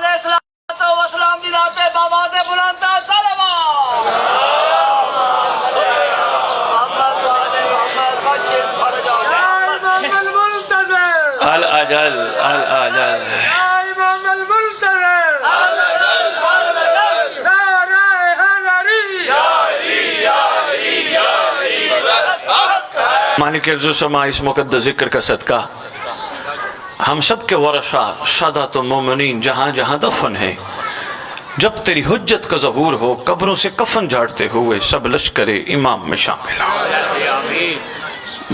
علیہ السلام دی ذات بابا دے بلندہ سلوات امام المنتظر الاجل الاجل امام المنتظر نعرہ حیدری مالک عرض و سما اس مقدس ذکر کا صدقہ ہم سب کے ورثاء سادات و مومنین جہاں جہاں دفن ہیں، جب تیری حجت کا ظہور ہو قبروں سے کفن جھاڑتے ہوئے سب لشکر امام میں شامل ہو،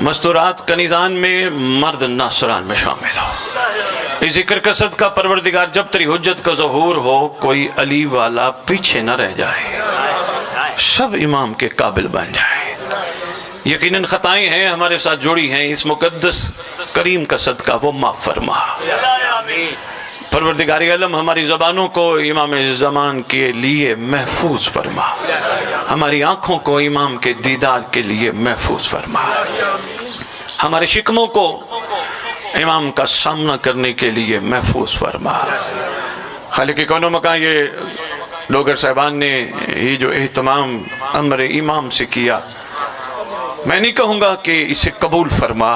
مستورات کنیزان میں مرد ناصران میں شامل ہو۔ اس ذکر کا صدقہ پروردگار جب تیری حجت کا ظہور ہو کوئی علی والا پیچھے نہ رہ جائے، سب امام کے قابل بن جائے۔ یقیناً خطائیں ہیں ہمارے ساتھ جوڑی ہیں، اس مقدس کریم کا صدقہ وہ معاف فرما۔ پروردگار عالم ہماری زبانوں کو امام زمان کے لیے محفوظ فرما، ہماری آنکھوں کو امام کے دیدار کے لیے محفوظ فرما، ہمارے شکموں کو امام کا سامنا کرنے کے لیے محفوظ فرما۔ خالق کون و مکان یہ لوگر صاحبان نے یہ جو اہتمام امر امام سے کیا، میں نہیں کہوں گا کہ اسے قبول فرما،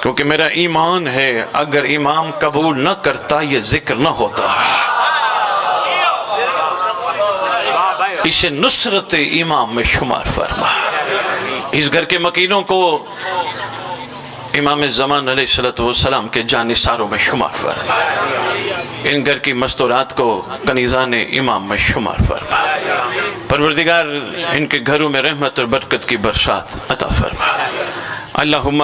کیونکہ میرا ایمان ہے اگر امام قبول نہ کرتا یہ ذکر نہ ہوتا، اسے نصرت امام میں شمار فرما۔ اس گھر کے مکینوں کو امام زمان علیہ السلام کے جانثاروں میں شمار فرما، ان گھر کی مستورات کو کنیزان امام میں شمار فرما۔ پروردگار ان کے گھروں میں رحمت اور برکت کی برسات عطا فرما۔ اللہم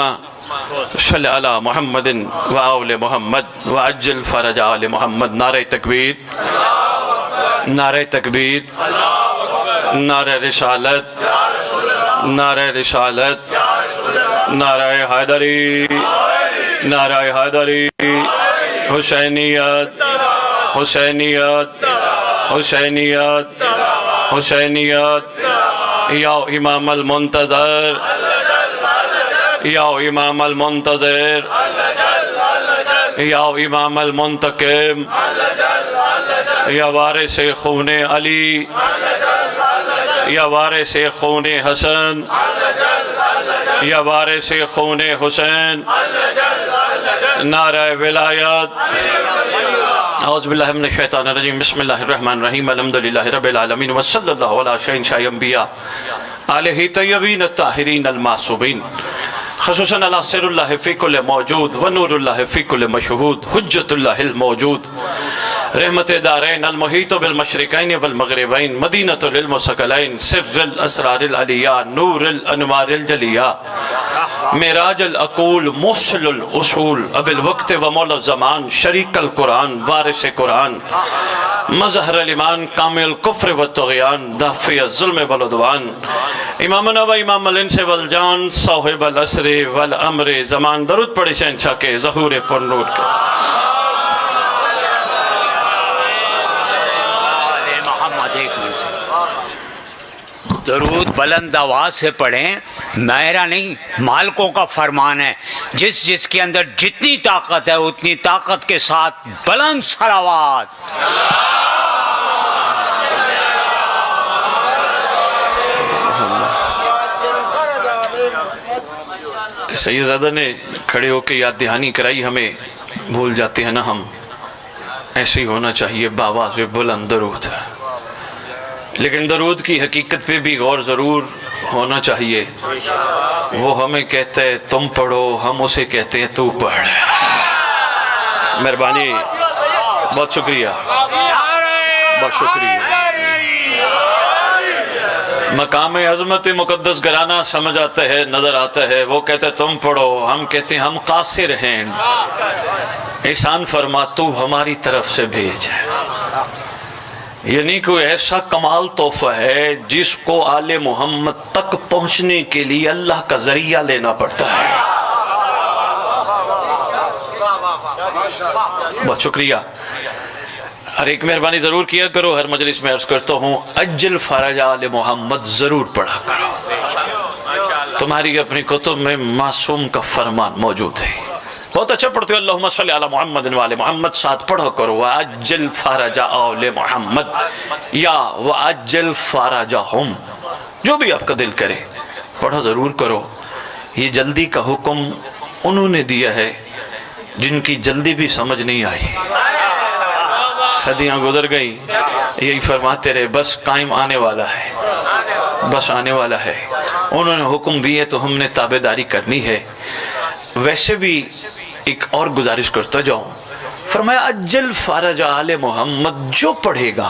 صلی علی محمد و آل محمد و عجل فرج آل محمد۔ نعرہ تکبیر، نعرہ تکبیر، نعرہ رسالت، نعرہ رسالت، نعرہ حیدری، نعرہ حیدری، حسینیت، حسینیت، حسینیت، حسینیت، یا امام المنتظر، یا امام المنتظر، یا امام المنتقم، یا وارث خون علی، یا وارث خون حسن، یا وارث خون حسین، نعرہ ولایت۔ اعوذ باللہ من الشیطان الرجیم، بسم اللہ الرحمن الرحیم، الحمدللہ رب العالمین، وصلی اللہ علی شہنشاہ انبیاء آلہ طیبین الطاہرین المعصومین، خصوصاً علی سر اللہ فی کل موجود ونور اللہ فی کل مشہود، حجت اللہ الموجود، رحمت دارین المحیط بالمشرقین والمغربین، مدینۃ العلم والثقلین، سر الاسرار العلیاء، نور الانوار الجلیاء، معراج العقول، موصل الاصول، ابی الوقت و مولا الزمان، شریک القرآن، وارث قرآن، مظہر الایمان، کامل الکفر والطغیان، دافع الظلم والعدوان، امامنا و امام الانس والجان، صاحب العصر والامر زمان۔ درود پڑھے شہنشاہ کے ظہور پر نور کے۔ درود بلند آواز سے پڑھیں، میرا نہیں مالکوں کا فرمان ہے، جس جس کے اندر جتنی طاقت ہے اتنی طاقت کے ساتھ بلند صلوات۔ سیدزادہ نے کھڑے ہو کے یاد دہانی کرائی، ہمیں بھول جاتے ہیں نا ہم، ایسے ہی ہونا چاہیے باواز بلند درود، لیکن درود کی حقیقت پہ بھی غور ضرور ہونا چاہیے۔ وہ ہمیں کہتے ہیں تم پڑھو، ہم اسے کہتے ہیں تو پڑھ۔ مہربانی، بہت شکریہ، بہت شکریہ۔ مقام عظمت مقدس گرانا سمجھ آتا ہے، نظر آتا ہے، وہ کہتے ہیں تم پڑھو، ہم کہتے ہیں ہم قاصر ہیں، احسان فرما تو ہماری طرف سے بھیج ہے۔ یعنی کوئی ایسا کمال تحفہ ہے جس کو آل محمد تک پہنچنے کے لیے اللہ کا ذریعہ لینا پڑتا ہے۔ بہت شکریہ۔ اور ایک مہربانی ضرور کیا کرو، ہر مجلس میں عرض کرتا ہوں، اجل فرج آل محمد ضرور پڑھا کرو۔ تمہاری اپنی کتب میں معصوم کا فرمان موجود ہے، بہت اچھا پڑھتے ہو اللہم صلی علی محمد وعلی محمد، ساتھ پڑھا کرو وَعَجِّلْ فَرَجَ آلِ محمد یا وَعَجِّلْ فَرَجَهُمْ، جو بھی آپ کا دل کرے پڑھا ضرور کرو۔ یہ جلدی کا حکم انہوں نے دیا ہے جن کی جلدی بھی سمجھ نہیں آئی، صدیاں گزر گئی، یہی فرماتے رہے بس قائم آنے والا ہے، بس آنے والا ہے۔ انہوں نے حکم دیے تو ہم نے تابعداری کرنی ہے۔ ویسے بھی ایک اور گزارش کرتا جاؤں، فرمایا اجل فارج آل محمد، جو پڑھے گا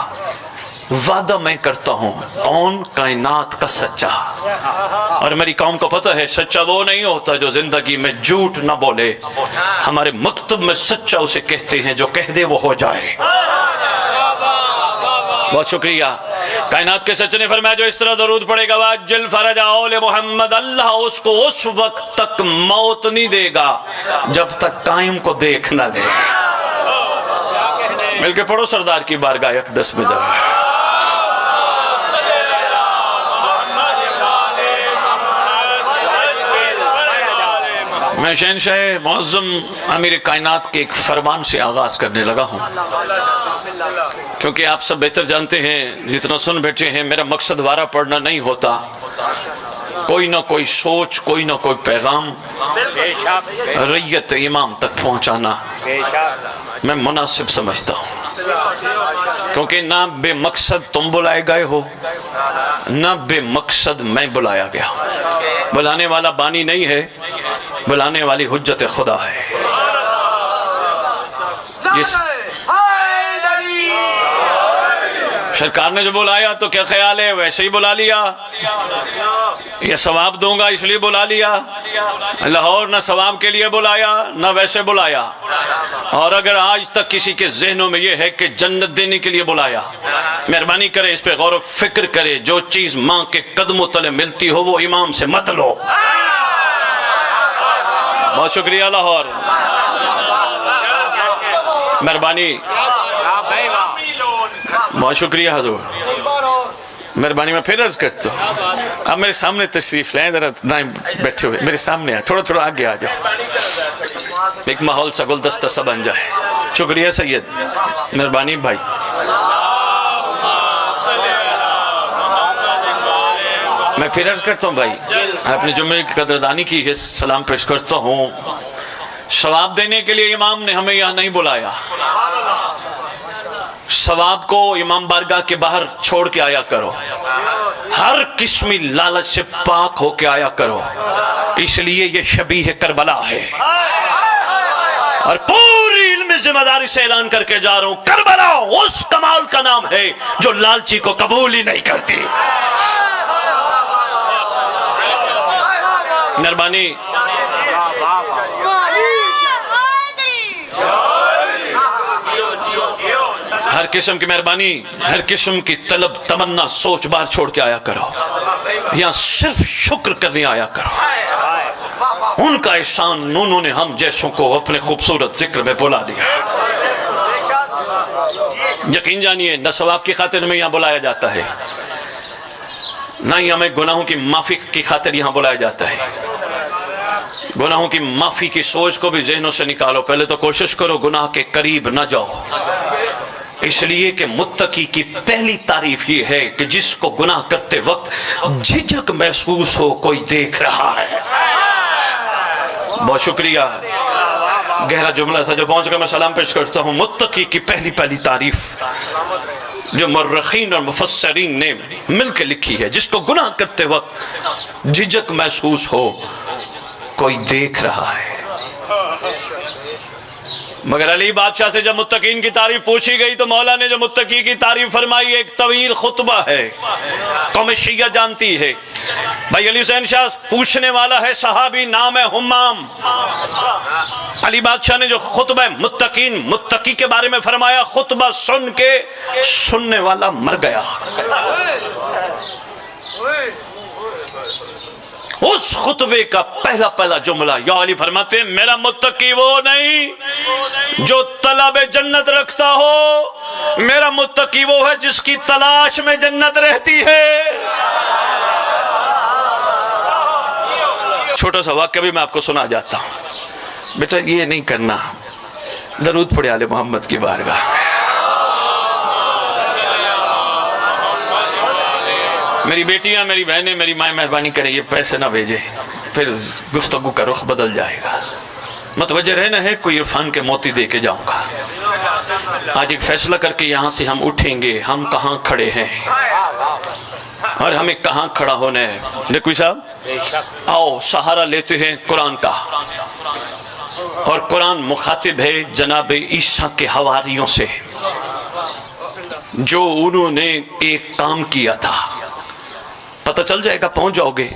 وعدہ میں کرتا ہوں کون؟ کائنات کا سچا۔ اور میری قوم کو پتہ ہے سچا وہ نہیں ہوتا جو زندگی میں جھوٹ نہ بولے، ہمارے مکتب میں سچا اسے کہتے ہیں جو کہہ دے وہ ہو جائے۔ بہت شکریہ۔ کائنات کے سچ نے فرمایا جو اس طرح درود پڑھے گا وَاجِّلْ فَرَجَ آلِ محمد، اللہ اس کو اس وقت تک موت نہیں دے گا جب تک قائم کو دیکھ نہ لے۔ مل کے پڑھو سردار کی بارگاہ اقدس میں جاؤ۔ میں شہنشاہ معظم امیر کائنات کے ایک فرمان سے آغاز کرنے لگا ہوں، کیونکہ آپ سب بہتر جانتے ہیں جتنا سن بیٹھے ہیں، میرا مقصد وارہ پڑھنا نہیں ہوتا، کوئی نہ کوئی سوچ، کوئی نہ کوئی پیغام ریت امام تک پہنچانا میں مناسب سمجھتا ہوں، کیونکہ نہ بے مقصد تم بلائے گئے ہو، نہ بے مقصد میں بلایا گیا۔ بلانے والا بانی نہیں ہے، بلانے والی حجت خدا ہے۔ سرکار نے جو بلایا تو کیا خیال ہے ویسے ہی بلا لیا، یہ ثواب دوں گا اس لیے بلا لیا؟ لاہور نہ ثواب کے لیے بلایا نہ ویسے بلایا۔ اور اگر آج تک کسی کے ذہنوں میں یہ ہے کہ جنت دینے کے لیے بلایا، مہربانی کرے اس پہ غور و فکر کرے، جو چیز ماں کے قدموں تلے ملتی ہو وہ امام سے مت لو۔ بہت شکریہ لاہور، مہربانی، بہت شکریہ حضور، مہربانی۔ میں پھر عرض کرتا ہوں آپ میرے سامنے تشریف لیں، ذرا دائیں بیٹھے ہوئے میرے سامنے آئے، تھوڑا تھوڑا آگے آ جاؤ، ایک ماحول سا گلدستہ سا بن جائے۔ شکریہ سید، مہربانی بھائی۔ میں پھر عرض کرتا ہوں بھائی، آپ نے جمعے کی قدردانی کی ہے، سلام پیش کرتا ہوں۔ ثواب دینے کے لیے امام نے ہمیں یہاں نہیں بلایا، ثواب کو امام بارگاہ کے باہر چھوڑ کے آیا کرو، ہر قسمی لالچ سے پاک ہو کے آیا کرو، اس لیے یہ شبیہ کربلا ہے۔ اور پوری علم ذمہ داری سے اعلان کر کے جا رہا ہوں، کربلا اس کمال کا نام ہے جو لالچی کو قبول ہی نہیں کرتی۔ مہربانی، ہر قسم کی مہربانی، ہر قسم کی طلب تمنا سوچ بار چھوڑ کے آیا کرو، یہاں صرف شکر کرنے آیا کرو۔ ان کا احسان انہوں نے ہم جیسوں کو اپنے خوبصورت ذکر میں بلا دیا۔ یقین جانیے نہ ثواب کی خاطر ہمیں یہاں بلایا جاتا ہے، نہ ہی ہمیں گناہوں کی معافی کی خاطر یہاں بلایا جاتا ہے۔ گناہوں کی معافی کی سوچ کو بھی ذہنوں سے نکالو، پہلے تو کوشش کرو گناہ کے قریب نہ جاؤ، اس لیے کہ متقی کی پہلی تعریف یہ ہے کہ جس کو گناہ کرتے وقت جھجک محسوس ہو کوئی دیکھ رہا ہے۔ بہت شکریہ، گہرا جملہ تھا جو پہنچ کر میں سلام پیش کرتا ہوں۔ متقی کی پہلی تعریف جو مرخین اور مفسرین نے مل کے لکھی ہے، جس کو گناہ کرتے وقت جھجک محسوس ہو کوئی دیکھ رہا ہے۔ مگر علی بادشاہ سے جب متقین کی تعریف پوچھی گئی تو مولا نے جو متقی کی تعریف فرمائی ایک طویل خطبہ ہے، قوم شیعہ جانتی ہے۔ بھائی علی حسین شاہ پوچھنے والا ہے، صحابی نام ہے حمام۔ علی بادشاہ نے جو خطبہ متقی کے بارے میں فرمایا، خطبہ سن کے سننے والا مر گیا۔ اس خطبے کا پہلا جملہ یا علی فرماتے ہیں، میرا متقی وہ نہیں جو طلب جنت رکھتا ہو، میرا متقی وہ ہے جس کی تلاش میں جنت رہتی ہے۔ چھوٹا سا واقعہ بھی میں آپ کو سنا جاتا ہوں۔ بیٹا یہ نہیں کرنا، درود پڑھے آل محمد کی بارگاہ۔ میری بیٹیاں، میری بہنیں، میری مائیں، مہربانی کریں یہ پیسے نہ بھیجیں، پھر گفتگو کا رخ بدل جائے گا۔ متوجہ رہنا ہے، کوئی عرفان کے موتی دے کے جاؤں گا۔ آج ایک فیصلہ کر کے یہاں سے ہم اٹھیں گے، ہم کہاں کھڑے ہیں اور ہمیں کہاں کھڑا ہونا ہے۔ نقوی صاحب آؤ سہارا لیتے ہیں قرآن کا، اور قرآن مخاطب ہے جناب عیسیٰ کے حواریوں سے، جو انہوں نے ایک کام کیا تھا۔ پتہ چل جائے گا، پہنچ جاؤ گے۔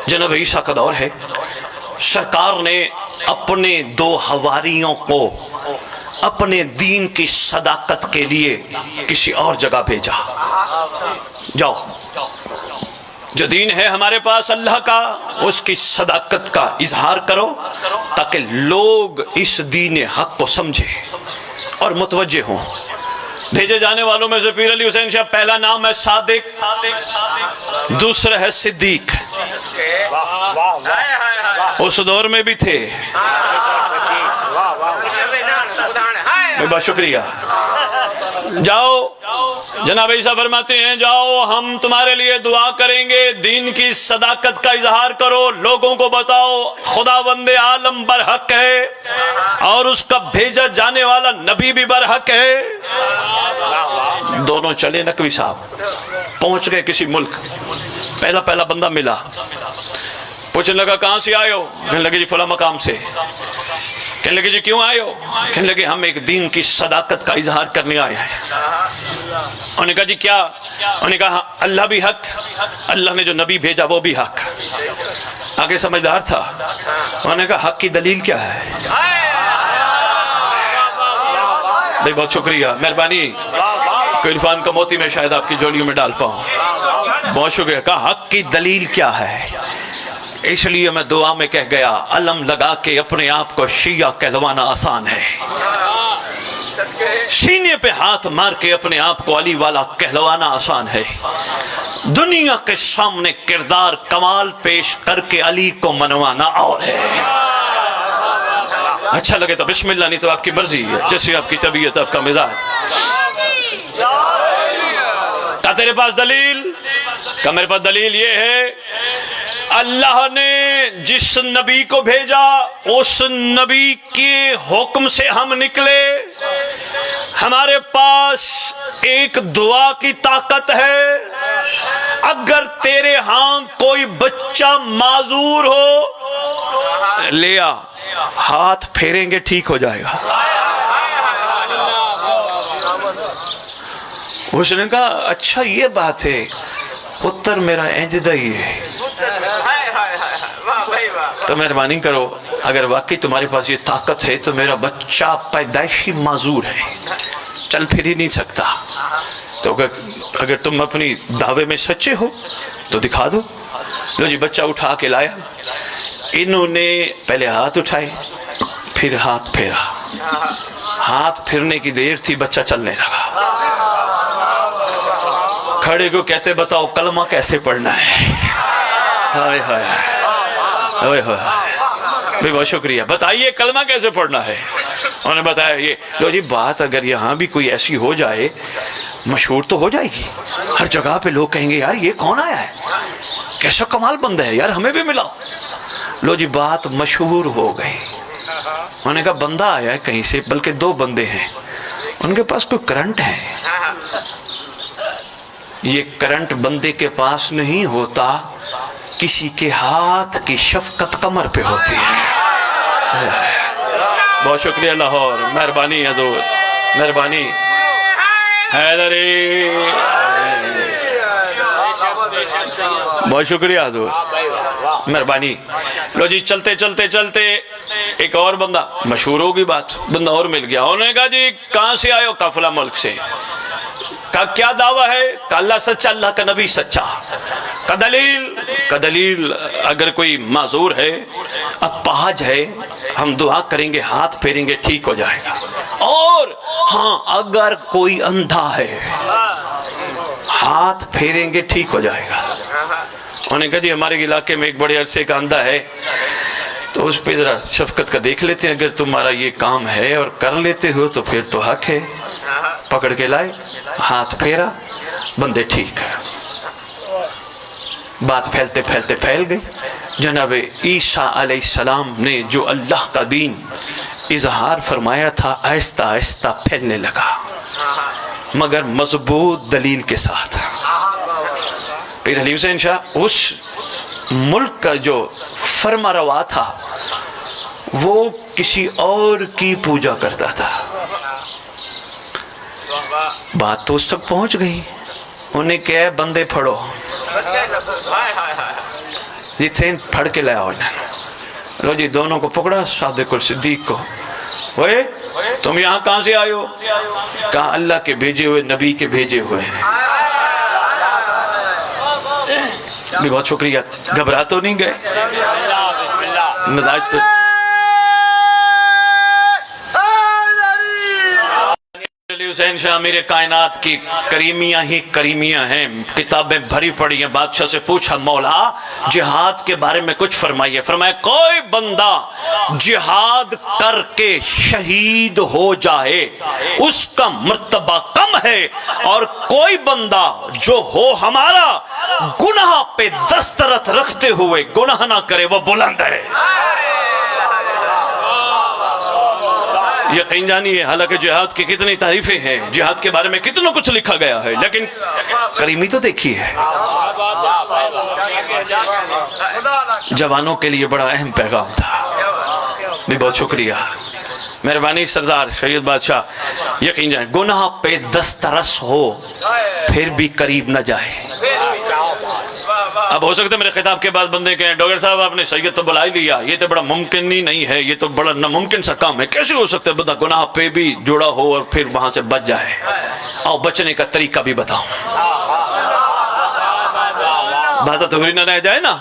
جناب عیسیٰ کا دور ہے، سرکار نے اپنے 2 حواریوں کو اپنے دین کی صداقت کے لیے کسی اور جگہ بھیجا۔ جاؤ، جو دین ہے ہمارے پاس اللہ کا، اس کی صداقت کا اظہار کرو تاکہ لوگ اس دین حق کو سمجھے اور متوجہ ہوں۔ بھیجے جانے والوں میں سے پیر علی حسین شاہ، پہلا نام ہے صادق، دوسرا ہے صدیق۔ اس دور میں بھی تھے۔ بہت شکریہ۔ جاؤ، جناب عیسیٰ فرماتے ہیں جاؤ ہم تمہارے لیے دعا کریں گے، دین کی صداقت کا اظہار کرو، لوگوں کو بتاؤ خداوند عالم برحق ہے اور اس کا بھیجا جانے والا نبی بھی برحق ہے۔ دونوں چلے نقوی صاحب، پہنچ گئے کسی ملک۔ پہلا بندہ ملا، پوچھنے لگا کہاں سے آئے ہو؟ کہنے لگے جی فلاں مقام سے۔ کہنے لگے جی کیوں آئے ہو؟ کہنے لگے ہم ایک دین کی صداقت کا اظہار کرنے آئے ہیں۔ انہوں نے کہا جی کیا؟ انہوں نے کہا اللہ بھی حق، اللہ نے جو نبی بھیجا وہ بھی حق۔ آگے سمجھدار تھا، انہوں نے کہا حق کی دلیل کیا ہے؟ بہت شکریہ، مہربانی، کوئی عرفان کا موتی میں شاید آپ کی جوڑیوں میں ڈال پاؤں۔ بہت شکریہ۔ کہا حق کی دلیل کیا ہے؟ اس لیے میں دعا میں کہہ گیا، علم لگا کے اپنے آپ کو شیعہ کہلوانا آسان ہے، سینے پہ ہاتھ مار کے اپنے آپ کو علی والا کہلوانا آسان ہے، دنیا کے سامنے کردار کمال پیش کر کے علی کو منوانا اور ہے۔ اچھا لگے تو بسم اللہ، نہیں تو آپ کی مرضی ہے، جیسے آپ کی طبیعت، آپ کا مزاج۔ کہا تیرے پاس دلیل؟ کہا میرے پاس دلیل یہ ہے، اللہ نے جس نبی کو بھیجا اس نبی کے حکم سے ہم نکلے، ہمارے پاس ایک دعا کی طاقت ہے، اگر تیرے ہاں کوئی بچہ معذور ہو لیا، ہاتھ پھیریں گے ٹھیک ہو جائے گا۔ اس نے کہا اچھا یہ بات ہے، پتر میرا انجدہ ہی ہے، تو مہربانی کرو اگر واقعی تمہارے پاس یہ طاقت ہے تو میرا بچہ پیدائشی معذور ہے، چل پھر ہی نہیں سکتا، تو اگر تم اپنی دعوے میں سچے ہو تو دکھا دو۔ لو جی بچہ اٹھا کے لایا، انہوں نے پہلے ہاتھ اٹھائے پھر ہاتھ پھیرا، ہاتھ پھرنے کی دیر تھی بچہ چلنے لگا۔ کھڑے کو کہتے بتاؤ کلمہ کیسے پڑھنا ہے؟ ہائے ہائے ہائے ہائے، بہت شکریہ، بتائیے کلمہ کیسے پڑھنا ہے؟ انہوں نے بتایا یہ۔ لو جی بات اگر یہاں بھی کوئی ایسی ہو جائے مشہور تو ہو جائے گی، ہر جگہ پہ لوگ کہیں گے یار یہ کون آیا ہے، کیسا کمال بندہ ہے یار، ہمیں بھی ملاؤ۔ لو جی بات مشہور ہو گئی۔ انہوں نے کہا بندہ آیا ہے کہیں سے، بلکہ 2 بندے ہیں، ان کے پاس کوئی کرنٹ ہے۔ یہ کرنٹ بندے کے پاس نہیں ہوتا، کسی کے ہاتھ کی شفقت کمر پہ ہوتی ہے۔ بہت شکریہ لاہور، مہربانی حضور، مہربانی حیدری، بہت شکریہ حضور، مہربانی۔ لو جی چلتے چلتے چلتے ایک اور بندہ، مشہور ہوگی بات، بندہ اور مل گیا۔ انہوں نے کہا جی کہاں سے آئے ہو؟ کہا فلاں ملک سے۔ کہا کیا دعویٰ ہے؟ کہا اللہ سچا، اللہ کا نبی سچا۔ کہا دلیل؟ کہا دلیل اگر کوئی معذور ہے، اپاہج ہے، ہم دعا کریں گے، ہاتھ پھیریں گے ٹھیک ہو جائے گا، اور ہاں اگر کوئی اندھا ہے ہاتھ پھیریں گے ٹھیک ہو جائے گا۔ انہوں نے کہا جی ہمارے علاقے میں ایک بڑے عرصے کا اندھا ہے، تو اس پہ ذرا شفقت کا دیکھ لیتے ہیں، اگر تمہارا یہ کام ہے اور کر لیتے ہو تو پھر تو حق ہے۔ پکڑ کے لائے، ہاتھ پھیرا، بندے ٹھیک ہے۔ بات پھیلتے پھیلتے پھیل گئی۔ جناب عیسیٰ علیہ السلام نے جو اللہ کا دین اظہار فرمایا تھا آہستہ آہستہ پھیلنے لگا، مگر مضبوط دلیل کے ساتھ۔ پھر علی حسین شاہ اس ملک کا جو فرما روا تھا وہ کسی اور کی پوجا کرتا تھا۔ بات تو اس تک پہنچ گئی، انہیں کہا بندے پھڑو، جی تھین پھڑ کے لیا ہونا، لو جی دونوں کو پکڑا، صادق اور صدیق کو۔ وہ تم یہاں کہاں سے آئے ہو؟ کہا اللہ کے بھیجے ہوئے، نبی کے بھیجے ہوئے ہیں۔ بھی بہت شکریہ، گھبرا تو نہیں گئے؟ مزاج تو علی حسین شاہ میرے کائنات کی کریمیاں ہی کریمیاں ہیں، کتابیں بھری پڑی ہیں۔ بادشاہ سے پوچھا مولا جہاد کے بارے میں کچھ فرمائیے۔ فرمایا کوئی بندہ جہاد کر کے شہید ہو جائے اس کا مرتبہ کم ہے، اور کوئی بندہ جو ہو ہمارا گناہ پہ دسترت رکھتے ہوئے گناہ نہ کرے وہ بلند ہے۔ یقین جانیے حالانکہ جہاد کی کتنی تعریفیں ہیں، جہاد کے بارے میں کتنا کچھ لکھا گیا ہے، لیکن کریمی تو دیکھی ہے۔ جوانوں کے لیے بڑا اہم پیغام تھا۔ بھی بہت شکریہ، مہربانی سردار شہید بادشاہ۔ یقین جائیں گناہ پہ دسترس ہو پھر بھی قریب نہ جائے۔ اب ہو سکتا ہے میرے خطاب کے بعد بندے کہیں ڈاکٹر صاحب آپ نے سید تو بلا ہی لیا، یہ تو بڑا ممکن ہی نہیں ہے، یہ تو بڑا ناممکن سا کام ہے، کیسے ہو سکتا ہے بندہ گناہ پہ بھی جڑا ہو اور پھر وہاں سے بچ جائے؟ آؤ بچنے کا طریقہ بھی بتاؤں، بات تو نہ رہ جائے نا۔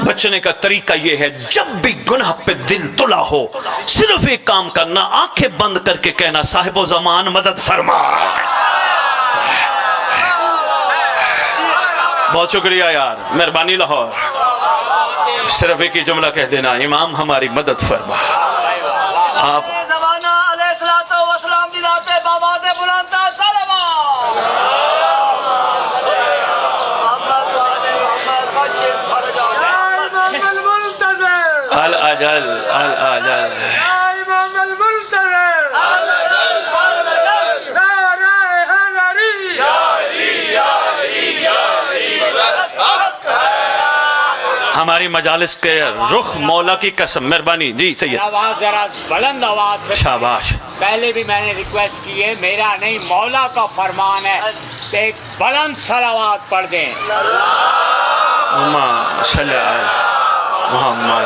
بچنے کا طریقہ یہ ہے جب بھی گناہ پہ دل تلا ہو صرف ایک کام کرنا، آنکھیں بند کر کے کہنا صاحب و زمان مدد فرما۔ بہت شکریہ یار، مہربانی لاہور، صرف ایک ہی جملہ کہہ دینا امام ہماری مدد فرما۔ آپ زمانہ علیہ السلام دی ذات بابا دے بلندہ صلوات۔ امام المنتظر، الاجل الاجل، امام المنتظر، نعرہ حیدری، ہماری مجالس کے رخ مولا کی قسم، مہربانی جی سید آواز ذرا بلند آواز سے، شاباش۔ پہلے بھی میں نے ریکویسٹ کی ہے، میرا نہیں مولا کا فرمان ہے کہ ایک بلند صلوات پڑھ دیں۔ اللہم صلی علی محمد۔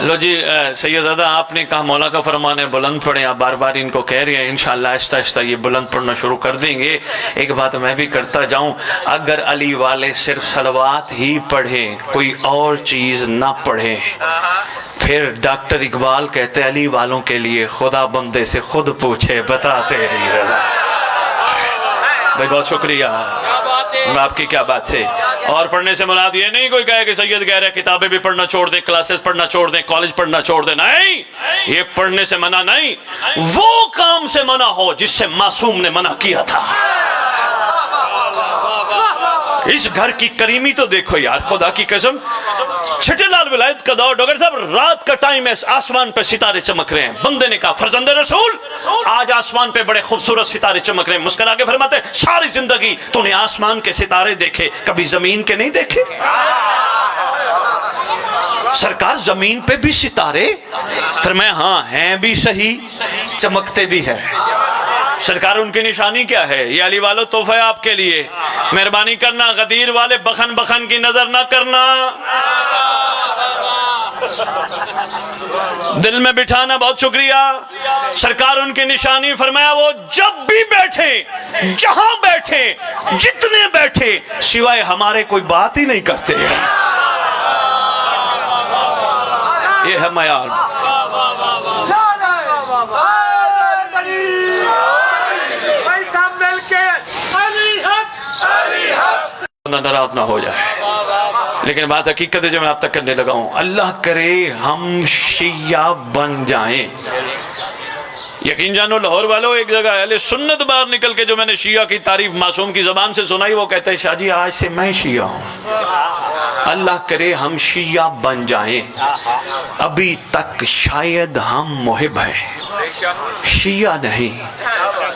لو جی سیدزادہ آپ نے کہا مولا کا فرمان ہے بلند پڑھیں، آپ بار بار ان کو کہہ رہے ہیں، انشاءاللہ آہستہ آہستہ یہ بلند پڑھنا شروع کر دیں گے۔ ایک بات میں بھی کرتا جاؤں، اگر علی والے صرف صلوات ہی پڑھیں کوئی اور چیز نہ پڑھیں، پھر ڈاکٹر اقبال کہتے علی والوں کے لیے خدا بندے سے خود پوچھے بتا تیری رضا۔ بھائی بہت شکریہ، آپ کی کیا بات ہے۔ اور پڑھنے سے مراد یہ نہیں کوئی کہے کہ سید کہہ رہے کتابیں بھی پڑھنا چھوڑ دیں، کلاسز پڑھنا چھوڑ دیں، کالج پڑھنا چھوڑ دیں، نہیں، یہ پڑھنے سے منع نہیں، وہ کام سے منع ہو جس سے معصوم نے منع کیا تھا۔ اس گھر کی کریمی تو دیکھو یار، خدا کی قسم، چھٹے لال ولایت کا دور، ڈاکٹر صاحب رات کا ٹائم ہے، آسمان پہ ستارے چمک رہے ہیں، بندے نے کہا فرزند رسول آج آسمان پہ بڑے خوبصورت ستارے چمک رہے ہیں، مسکرا کے فرماتے ہیں ساری زندگی تو نے آسمان کے ستارے دیکھے، کبھی زمین کے نہیں دیکھے؟ سرکار زمین پہ بھی ستارے؟ فرمایا ہاں ہیں بھی صحیح، چمکتے بھی ہیں۔ سرکار ان کی نشانی کیا ہے؟ یہ علی والو تحفہ ہے آپ کے لیے، مہربانی کرنا غدیر والے بخن بخن کی نظر نہ کرنا، دل میں بٹھانا۔ بہت شکریہ سرکار ان کی نشانی فرمایا وہ جب بھی بیٹھے، جہاں بیٹھے، جتنے بیٹھے، سوائے ہمارے کوئی بات ہی نہیں کرتے ہیں۔ یہ ہے معیار۔ ناراض نہ ہو جائے۔ لیکن بات حقیقت ہے جو میں آپ تک کرنے لگا ہوں، اللہ کرے ہم شیعہ بن جائیں۔ یقین جانو لاہور والوں، ایک جگہ اہل سنت باہر نکل کے جو میں نے شیعہ کی تعریف معصوم کی زبان سے سنائی، وہ کہتا ہے شاہ جی آج سے میں شیعہ ہوں۔ اللہ کرے ہم شیعہ بن جائیں، ابھی تک شاید ہم محب ہیں، شیعہ نہیں۔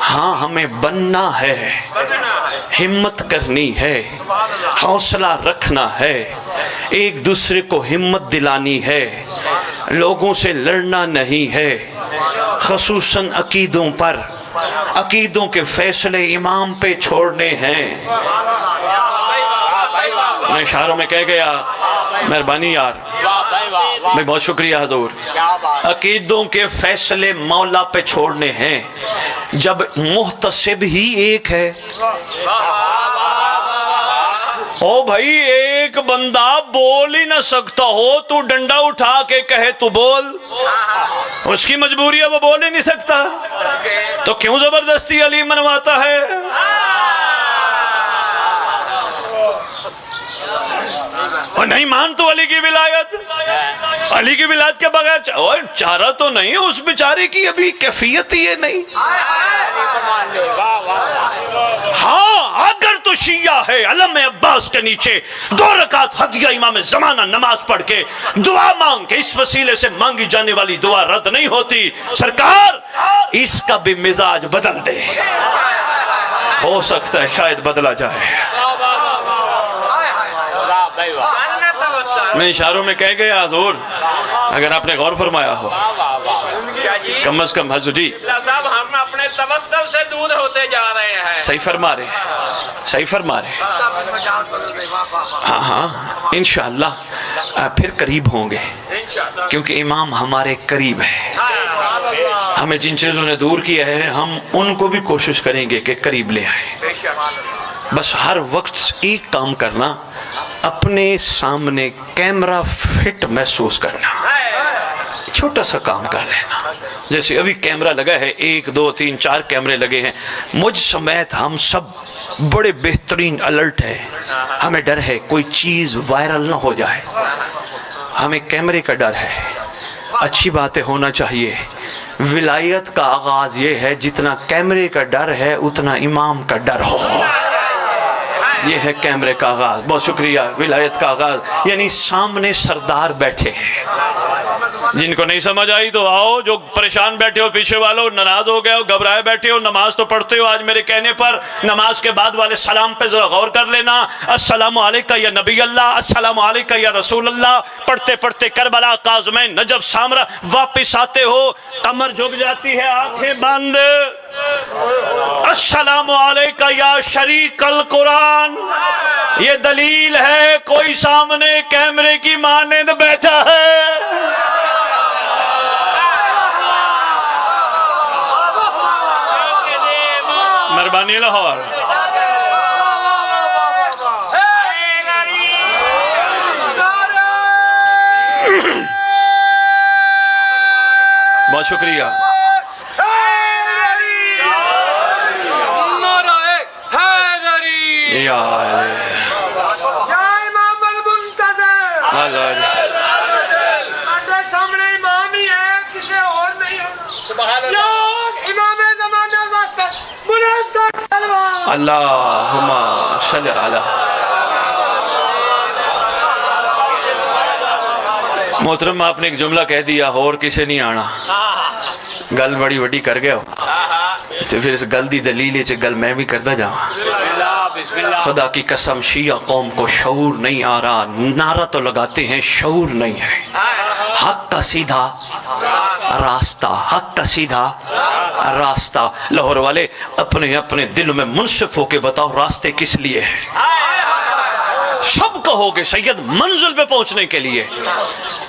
ہاں ہمیں بننا ہے، ہمت کرنی ہے، حوصلہ رکھنا ہے، ایک دوسرے کو ہمت دلانی ہے، لوگوں سے لڑنا نہیں ہے، خصوصاً عقیدوں پر، عقیدوں کے فیصلے امام پہ چھوڑنے ہیں۔ میں اشاروں میں کہہ گیا، مہربانی یار، میں بہت شکریہ حضور، عقیدوں کے فیصلے مولا پہ چھوڑنے ہیں۔ جب محتسب ہی ایک ہے، او بھائی ایک بندہ بول ہی نہ سکتا ہو، تو ڈنڈا اٹھا کے کہے تو بول، اس کی مجبوری ہے، وہ بول ہی نہیں سکتا، تو کیوں زبردستی علی منواتا ہے؟ اور نہیں مان تو علی کی ولایت، علی کی ولایت کے بغیر چارہ تو نہیں، اس بیچارے کی ابھی کیفیت ہی ہے نہیں۔ ہاں اگر تو شیعہ ہے، علم عباس کے نیچے 2 رکعت ہدیہ امام زمانہ نماز پڑھ کے دعا مانگ کے، اس وسیلے سے مانگی جانے والی دعا رد نہیں ہوتی۔ سرکار اس کا بھی مزاج بدل دے، ہو سکتا ہے شاید بدلا جائے۔ میں اشاروں میں کہہ گیا حضور، اگر آپ نے غور فرمایا ہو، کم از کم حضور جی صاحب ہم اپنے توسل سے دور ہوتے جا رہے ہیں۔ صحیح فرما رہے، صحیح فرما رہے۔ ہاں ہاں انشاءاللہ پھر قریب ہوں گے، کیونکہ امام ہمارے قریب ہے۔ ہمیں جن چیزوں نے دور کیا ہے، ہم ان کو بھی کوشش کریں گے کہ قریب لے آئیں۔ بس ہر وقت ایک کام کرنا، اپنے سامنے کیمرہ فٹ محسوس کرنا، چھوٹا سا کام کر لینا۔ جیسے ابھی کیمرہ لگا ہے، 1 2 3 4 کیمرے لگے ہیں، مجھ سمیت ہم سب بڑے بہترین الرٹ ہے، ہمیں ڈر ہے کوئی چیز وائرل نہ ہو جائے، ہمیں کیمرے کا ڈر ہے۔ اچھی باتیں ہونا چاہیے۔ ولایت کا آغاز یہ ہے، جتنا کیمرے کا ڈر ہے اتنا امام کا ڈر ہو، یہ ہے کیمرے کا آغاز۔ بہت شکریہ۔ ولایت کا آغاز یعنی سامنے سردار بیٹھے ہیں، جن کو نہیں سمجھ آئی تو آؤ، جو پریشان بیٹھے ہو پیچھے والو، ناراض ہو گئے ہو، گھبرائے بیٹھے ہو، نماز تو پڑھتے ہو، آج میرے کہنے پر نماز کے بعد والے سلام پہ ذرا غور کر لینا۔ السلام علیکہ یا نبی اللہ، السلام علیکہ یا رسول اللہ، پڑھتے پڑھتے کربلا، قازمین، نجف، سامرہ، واپس آتے ہو، کمر جھک جاتی ہے، آنکھیں بند، السلام علیکہ یا شریک القرآن۔ یہ دلیل ہے کوئی سامنے کیمرے کی مانند بیٹھا ہے۔ مہربانی لاہور۔ بہت شکریہ۔ یا امام المنتظر، ساڈے سامنے امام ہی ہے، کسی اور نہیں ہے۔ یا امام زمانہ واسطے بلند تر سلوات۔ اللہم صلی علی۔ محترم آپ نے ایک جملہ کہہ دیا، اور کسے نہیں آنا، گل بڑی وڈی کر گئے ہو، تو پھر اس گل دی دلیل ہے گل میں بھی کردہ جاؤں۔ خدا کی قسم شیعہ قوم کو شعور نہیں آ رہا، نعرہ تو لگاتے ہیں، شعور نہیں ہے۔ حق کا سیدھا راستہ، حق کا سیدھا راستہ۔ لاہور والے اپنے اپنے دل میں منصف ہو کے بتاؤ راستے کس لیے ہیں؟ سب کہو گے سید منزل پہ پہنچنے کے لیے۔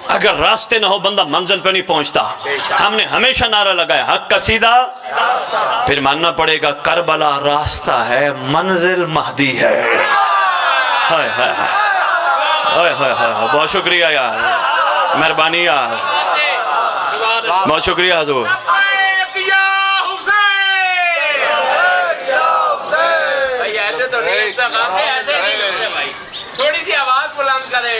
اگر راستے نہ ہو بندہ منزل پہ نہیں پہنچتا۔ ہم نے ہمیشہ نعرہ لگایا حق کا سیدھا، پھر ماننا پڑے گا کربلا راستہ ہے، منزل مہدی ہے۔ ہائے ہائے ہائے ہائے ہائے، بہت شکریہ یار، مہربانی یار، بہت شکریہ حضور۔ تھوڑی سی آواز بلند کرے۔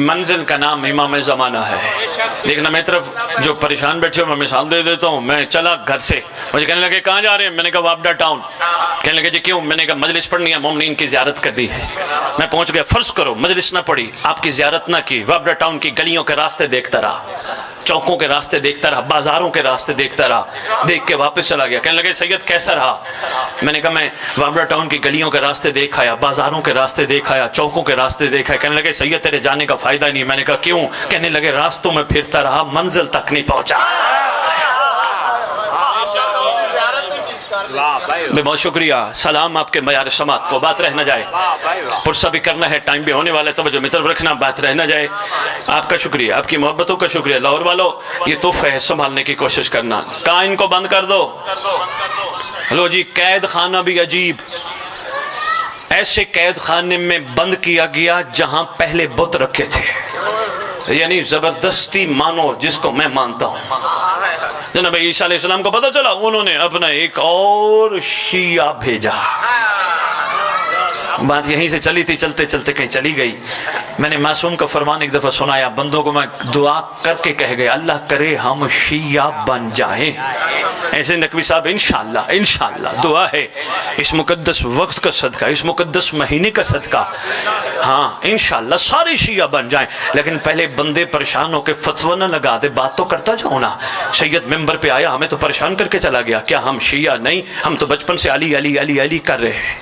منزل کا نام امام زمانہ ہے. دیکھنا میری طرف جو پریشان بیٹھے ہو میں مثال دے دیتا ہوں. میں چلا گھر سے, مجھے کہنے لگے کہاں جا رہے ہیں؟ میں نے کہا وابڈا ٹاؤن. کہنے لگے جی کیوں؟ میں نے کہا مجلس پڑھنی ہے, مومنین کی زیارت کرنی ہے. میں پہنچ گیا. فرض کرو مجلس نہ پڑھی, آپ کی زیارت نہ کی, وابڈا ٹاؤن کی گلیوں کے راستے دیکھتا رہا, چوکوں کے راستے دیکھتا رہا, بازاروں کے راستے دیکھتا رہا, دیکھ کے واپس چلا گیا. کہنے لگے سید کیسا رہا؟ میں نے کہا میں وابڈا ٹاؤن کی گلیوں کے راستے دیکھ آیا, بازاروں کے راستے دیکھ آیا, چوکوں کے راستے دیکھ آیا. کہنے لگے سید تیرے جانے کا فائدہ نہیں. میں نے کہا کیوں؟ کہنے لگے راستوں میں پھرتا رہا, منزل تک نہیں پہنچا. بہت شکریہ. سلام آپ کے معیار سماعت کو, بات رہ نہ جائے. پرسہ بھی کرنا ہے, ٹائم بھی ہونے والا ہے, توجہ میں طرف رکھنا, بات رہ نہ جائے. آپ کا شکریہ, آپ کی محبتوں کا شکریہ. لاہور والو یہ تحفہ ہے, سنبھالنے کی کوشش کرنا. کہاں ان کو بند کر دو. لو جی, قید خانہ بھی عجیب. ایسے قید خانے میں بند کیا گیا جہاں پہلے بت رکھے تھے. یعنی زبردستی مانو جس کو میں مانتا ہوں. جناب عیسیٰ علیہ السلام کو پتہ چلا, انہوں نے اپنا ایک اور شیعہ بھیجا. بات یہیں سے چلی تھی, چلتے چلتے کہیں چلی گئی. میں نے معصوم کا فرمان ایک دفعہ سنایا, بندوں کو میں دعا کر کے کہہ گیا اللہ کرے ہم شیعہ بن جائیں. ایسے نقوی صاحب انشاءاللہ انشاءاللہ دعا ہے, اس مقدس وقت کا صدقہ, اس مقدس مہینے کا صدقہ, ہاں انشاءاللہ سارے شیعہ بن جائیں. لیکن پہلے بندے پریشان ہو کے فتویٰ نہ لگا دے, بات تو کرتا جاؤں نا. سید ممبر پہ آیا, ہمیں تو پریشان کر کے چلا گیا. کیا ہم شیعہ نہیں؟ ہم تو بچپن سے علی علی علی علی کر رہے ہیں.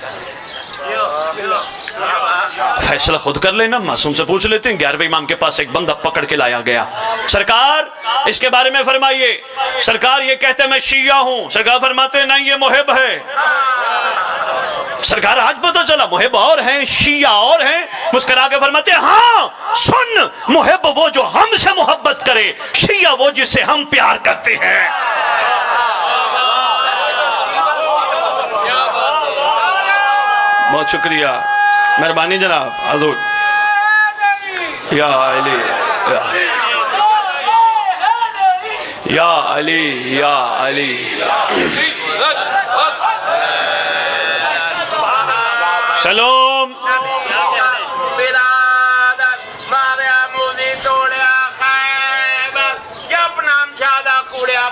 فیصلہ خود کر لینا, معصوم سے پوچھ لیتے ہیں. 11ویں امام کے پاس ایک بندہ پکڑ کے لایا گیا. سرکار اس کے بارے میں فرمائیے. سرکار یہ کہتے ہیں میں شیعہ ہوں. سرکار فرماتے ہیں نہیں یہ محب ہے. سرکار آج پتہ چلا محب اور ہیں شیعہ اور ہیں. مسکرا کے فرماتے ہیں ہاں سن, محب وہ جو ہم سے محبت کرے, شیعہ وہ جس سے ہم پیار کرتے ہیں. بہت شکریہ, مہربانی جناب. حضور یا علی یا علی یا علی. سلام.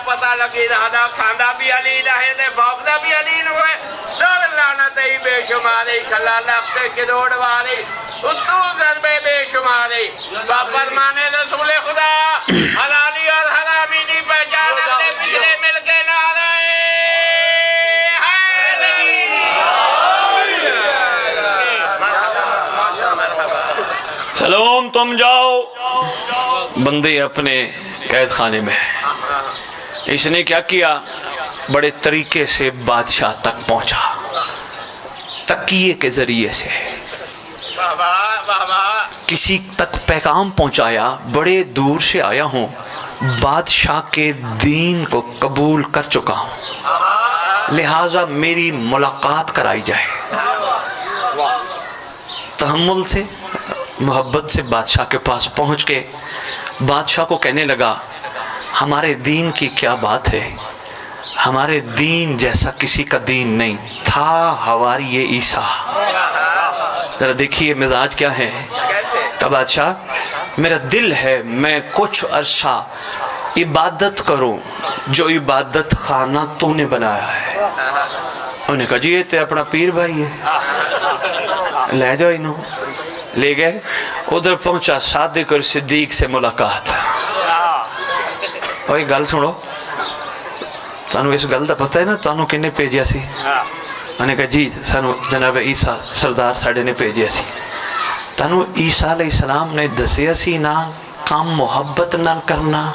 پتہ لگی دادا کھاندہ بھی علی رہے دے, بھوکدہ بھی علی نوے. دور لعنت ای بے شماری, کھلا لفتے کی دوڑ واری, اتو ضربے بے شماری. با فرمانے رسول خدا حلالی اور حرامی نہیں پہچان اپنے پچھلے مل کے نعرے حیدری. سلام. تم جاؤ. بندے اپنے قید خانے میں. اس نے کیا کیا, بڑے طریقے سے بادشاہ تک پہنچا, تکیے کے ذریعے سے کسی تک پیغام پہنچایا. بڑے دور سے آیا ہوں, بادشاہ کے دین کو قبول کر چکا ہوں, لہٰذا میری ملاقات کرائی جائے. تحمل سے محبت سے بادشاہ کے پاس پہنچ کے بادشاہ کو کہنے لگا ہمارے دین کی کیا بات ہے, ہمارے دین جیسا کسی کا دین نہیں تھا حواری عیسیٰ. ذرا دیکھیے مزاج کیا ہے. کہ بادشاہ میرا دل ہے میں کچھ عرصہ عبادت کروں جو عبادت خانہ تو نے بنایا ہے. انہوں نے کہا جی یہ تے اپنا پیر بھائی ہے, لے جاؤ انہوں. لے گئے, ادھر پہنچا, صادق اور صدیق سے ملاقات. اوہ گل سنو, تانو اس گل دا پتہ ہے نا تانو کنے پیجیا سی؟ میں نے کہا جی سانو جناب عیسیٰ سردار ساڑھے نے پیجیا سی. تانو عیسیٰ علیہ السلام نے دسیا سی نا کام محبت نہ کرنا.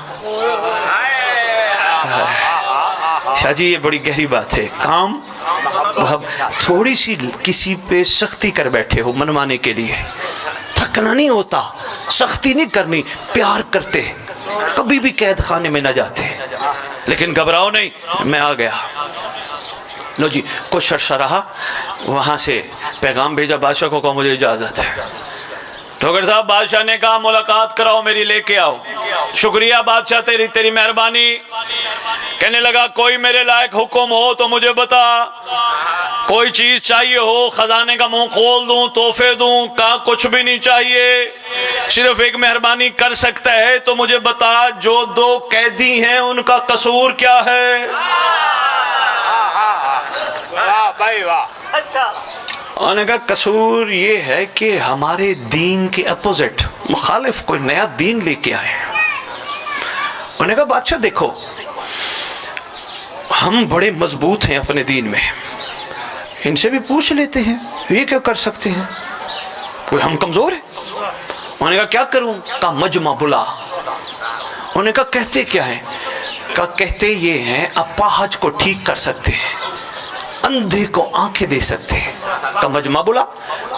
شاہ جی یہ بڑی گہری بات ہے. کام تھوڑی سی کسی پہ سختی کر بیٹھے ہو منوانے کے لیے, تھکنا نہیں ہوتا, سختی نہیں کرنی, پیار کرتے, کبھی بھی قید خانے میں نہ جاتے. لیکن گھبراؤ نہیں, میں آ گیا. لو جی کچھ عرصہ رہا, وہاں سے پیغام بھیجا بادشاہ کو, کہا مجھے اجازت ہے. ٹھوکر صاحب بادشاہ نے کہا ملاقات کراؤ میری، لے کے آؤ۔ شکریہ بادشاہ تیری مہربانی۔ کہنے لگا کوئی میرے لائق حکم ہو تو مجھے بتا، کوئی چیز چاہیے ہو، خزانے کا منہ کھول دوں، تحفے دوں۔ کہا کچھ بھی نہیں چاہیے، صرف ایک مہربانی کر سکتا ہے تو مجھے بتا، جو 2 قیدی ہیں ان کا قصور کیا ہے؟ واہ بھائی واہ۔ اچھا انہوں نے کہا قصور یہ ہے کہ ہمارے دین کے اپوزٹ، مخالف کوئی نیا دین لے کے آئے۔ انہوں نے کہا بادشاہ دیکھو، ہم بڑے مضبوط ہیں اپنے دین میں، ان سے بھی پوچھ لیتے ہیں یہ کیا کر سکتے ہیں، کوئی ہم کمزور ہیں؟ انہوں نے کہا کیا کروں؟ کہا مجمع بلا۔ انہوں نے کہا کہتے کیا ہیں؟ کہا کہتے یہ ہیں اپاہج کو ٹھیک کر سکتے ہیں، اندھے کو آنکھیں دے سکتے ہیں۔ کہا مجمع بلا،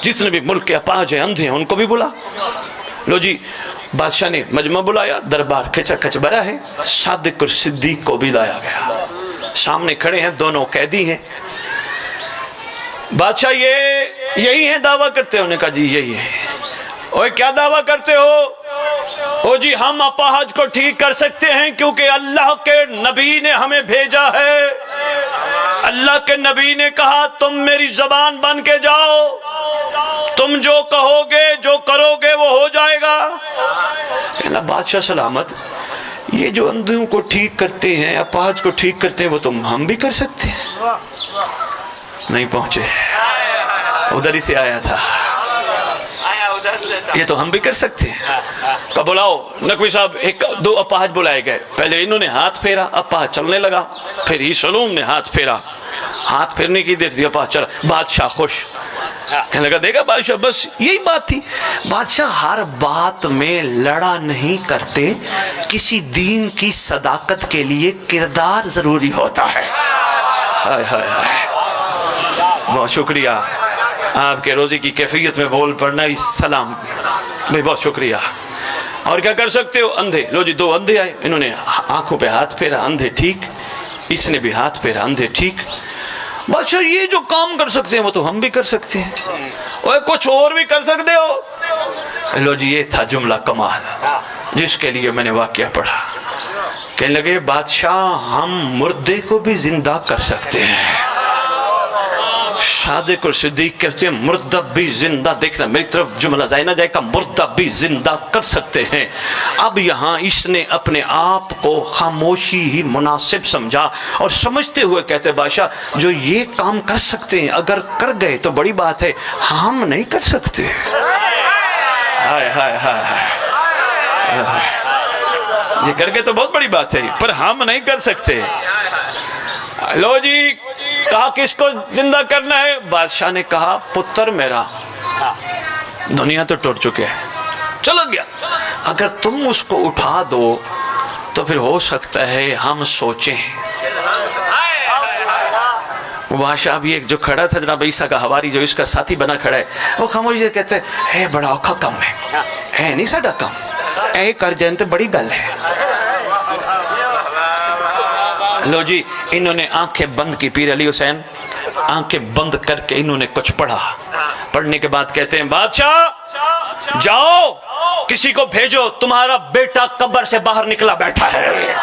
جتنے بھی ملک کے اپاہج ہیں اندھے ہیں ان کو بھی بلا۔ لو جی بادشاہ نے مجمع بلایا، دربار کھچا کھچ بھرا ہے، صادق اور صدیق کو بھی لایا گیا، سامنے کھڑے ہیں، دونوں قیدی ہیں۔ بادشاہ یہی ہیں دعویٰ کرتے ہیں؟ انہوں نے کہا جی یہی ہے۔ اوہ کیا دعویٰ کرتے ہو؟ او جی ہم اپاہج کو ٹھیک کر سکتے ہیں کیونکہ اللہ کے نبی نے ہمیں بھیجا ہے، اللہ کے نبی نے کہا تم میری زبان بن کے جاؤ، تم جو کہو گے جو کرو گے وہ ہو جائے گا۔ کہنا بادشاہ سلامت، یہ جو اندھوں کو ٹھیک کرتے ہیں، اپاہج کو ٹھیک کرتے ہیں، وہ تم ہم بھی کر سکتے ہیں؟ نہیں پہنچے، ادھر ہی سے آیا تھا، یہ تو ہم بھی کر سکتے ہیں۔ کہا بلاؤ نقوی صاحب، 2 اپاہج بلائے گئے۔ پہلے انہوں نے ہاتھ پھیرا، اپاہج چلنے لگا، پھر ہی سلوم نے ہاتھ پھیرا، ہاتھ پھیرنے کی دیر تھی، اپاہج چلا، بادشاہ خوش۔ کہنے لگا دیکھا بادشاہ، بس یہی بات تھی۔ بادشاہ ہر بات میں لڑا نہیں کرتے، کسی دین کی صداقت کے لیے کردار ضروری ہوتا ہے۔ ہائے ہائے ہائے، بہت شکریہ آپ کے روزی کی کیفیت میں بول پڑنا، سلام بھائی، بہت شکریہ۔ اور کیا کر سکتے ہو؟ اندھے، لو جی 2 اندھے آئے، انہوں نے آنکھوں پہ ہاتھ پھیرا، اندھے ٹھیک، اس نے بھی ہاتھ پھیرا، اندھے ٹھیک۔ بادشاہ یہ جو کام کر سکتے ہیں وہ تو ہم بھی کر سکتے ہیں، اور کچھ اور بھی کر سکتے ہو؟ لو جی یہ تھا جملہ کمال جس کے لیے میں نے واقعہ پڑھا۔ کہنے لگے بادشاہ ہم مردے کو بھی زندہ کر سکتے ہیں۔ صادق اور صدیق کہتے ہیں مردہ بھی زندہ، دیکھنا میری طرف جملہ ضائع نہ جائے گا، مردہ بھی زندہ کر سکتے ہیں۔ اب یہاں اس نے اپنے آپ کو خاموشی ہی مناسب سمجھا اور سمجھتے ہوئے کہتے بادشاہ جو یہ کام کر سکتے ہیں اگر کر گئے تو بڑی بات ہے، ہم نہیں کر سکتے۔ ہائے ہائے ہائے، یہ کر گئے تو بہت بڑی بات ہے، پر ہم نہیں کر سکتے۔ لو جی کہا کس کو زندہ کرنا ہے؟ بادشاہ نے کہا پتر میرا، دنیا تو ٹوٹ چکے ہیں، چلا گیا، اگر تم اس کو اٹھا دو تو پھر ہو سکتا ہے ہم سوچیں۔ بادشاہ بھی ایک جو کھڑا تھا جناب عیسیٰ کا حواری، جو اس کا ساتھی بنا کھڑا ہے، وہ خاموشی سے کہتے ہیں اے بڑا اوکھا کم ہے نہیں ساڈا کم، اے کر جائیں تو بڑی گل ہے۔ لو جی انہوں نے آنکھیں بند کی، پیر علی حسین آنکھیں بند کر کے انہوں نے کچھ پڑھا، پڑھنے کے بعد کہتے ہیں بادشاہ جاؤ کسی کو بھیجو، تمہارا بیٹا قبر سے باہر نکلا بیٹھا ہے۔